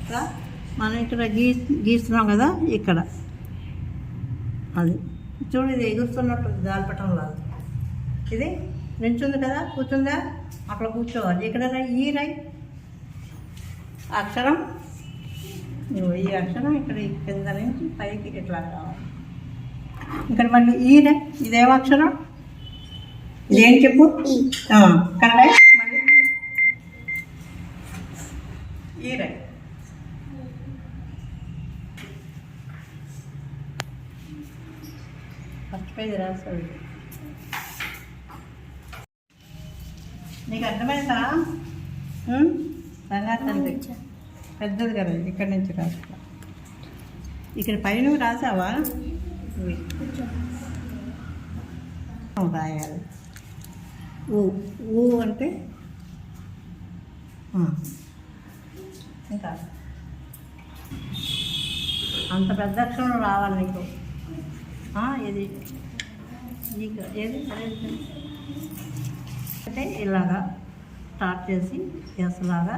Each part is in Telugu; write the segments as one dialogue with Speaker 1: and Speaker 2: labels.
Speaker 1: ఇట్లా మనం ఇక్కడ గీస్తున్నాం కదా, ఇక్కడ అది చూడు, ఇది ఎగురుతున్నట్టు దాల్పటం లాగా. ఇది నించుంది కదా, కూర్చుందా, అక్కడ కూర్చోవాలి. ఇక్కడ ఈ రై అక్షరం, ఈ అక్షరం ఇక్కడ కింద నుంచి పైకి ఇట్లా రావాలి. ఇక్కడ మళ్ళీ ఈ రై, ఇదేమో అక్షరం, ఇదేం చెప్పు, కరెక్ట్. మళ్ళీ ఈ రై, ఫస్ట్ పేజ్ రాస్తాడు. నీకు అర్థమైందా? రంగాతండ్రి పెద్దది కదా, ఇక్కడి నుంచి రాస్తా. ఇక్కడ పైన రాసావా, రాయాలి. ఊ అంటే ఇంకా అంత పెద్ద అక్షరం రావాలి నీకు. ఇది ఏది అంటే ఇలాగా స్టార్ట్ చేసి ఎస్లాగా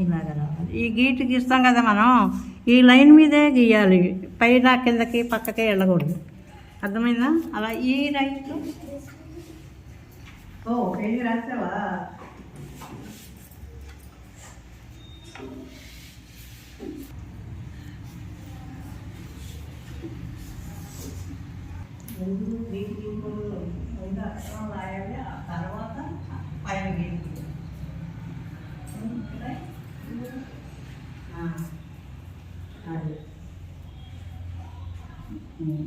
Speaker 1: ఇలాగా రావాలి. ఈ గీటు గీస్తాం కదా మనం, ఈ లైన్ మీదే గీయాలి, పైన కిందకి పక్కకే వెళ్ళకూడదు. అర్థమైందా? అలా ఈ రైట్. ఏది రాసావా? ముందు గీటు ముందు అక్షరం రాయాలి, ఆ తర్వాత పైన గీటు. అది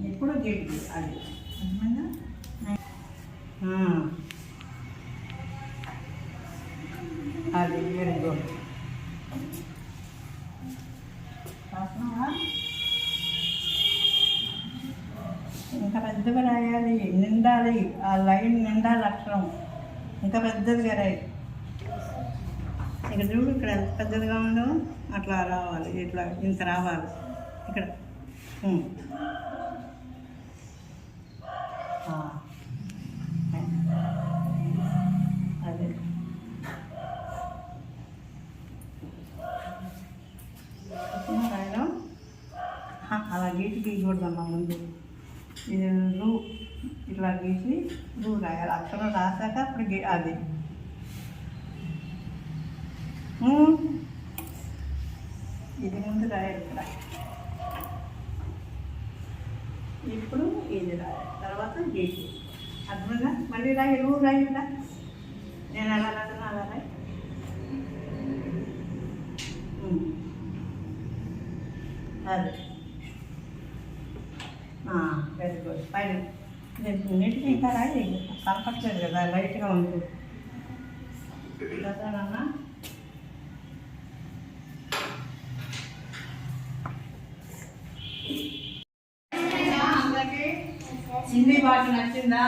Speaker 1: ఎప్పుడు గీటు అది. అది వెరీ గుడ్. ఇంకా పెద్దగా రాయాలి, నిండాలి, ఆ లైన్ నిండాలి అక్షరం, ఇంకా పెద్దదిగా రాయి. ఇక్కడ చూడు, ఇక్కడ ఎంత పెద్దదిగా ఉందో అట్లా రావాలి, ఇట్లా ఇంత రావాలి ఇక్కడ. అదే రాయడం. అలా గీసి గీయకూడదమ్మా ముందు. ఇది రూ ఇట్లా గీసి రూ రాయాలి. అక్షరం రాసాక అప్పుడు అది ఇది ముందు రాయాలి ఇక్కడ. ఇప్పుడు ఇది రాయాలి, తర్వాత గీసి. అర్థమైందా? మళ్ళీ రాయి, రూ రాయి. ఇలా నేను ఎలా రాస్తున్నా అలా రాయి. అదే వెరీ గుడ్. పైన నీట్గా ఇంకా రాయి, కనపట్లేదు కదా, లైట్గా ఉంది కదా. అందరికి హిందీ భాష నచ్చిందా?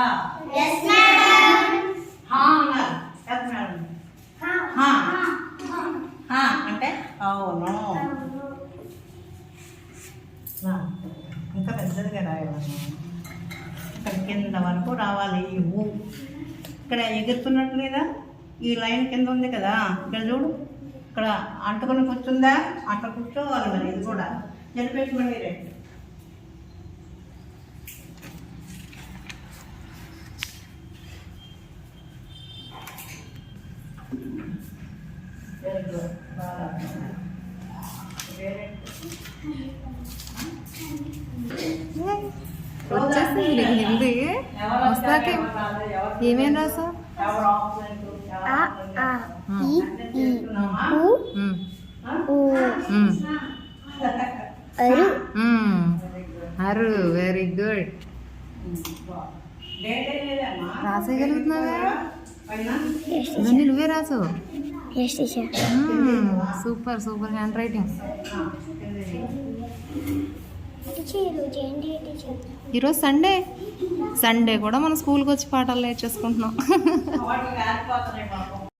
Speaker 1: అంటే అవును. ఇంకా పెద్దదిగా రాయాలి, ఇక్కడ కింద వరకు రావాలి. ఈ ఊ ఇక్కడ ఎగురుతున్నట్టు లేదా, ఈ లైన్ కింద ఉంది కదా, ఇక్కడ చూడు, ఇక్కడ అంటుకొని కూర్చుందా, అట్లా కూర్చోవాలి. మరి ఇది కూడా జరిపేసి మళ్ళీ రేపు. Very good. బాగా
Speaker 2: వచ్చేసింది హిందీ వస్తాక. ఏమేం రాసా? అరు వెరీ గుడ్. రాసేయగలుగుతున్నావా? నువ్వే రాసు. Super super hand writing. ఈరోజు సండే కూడా మనం స్కూల్కి వచ్చి పాఠాలు నేర్చేసుకుంటున్నాం.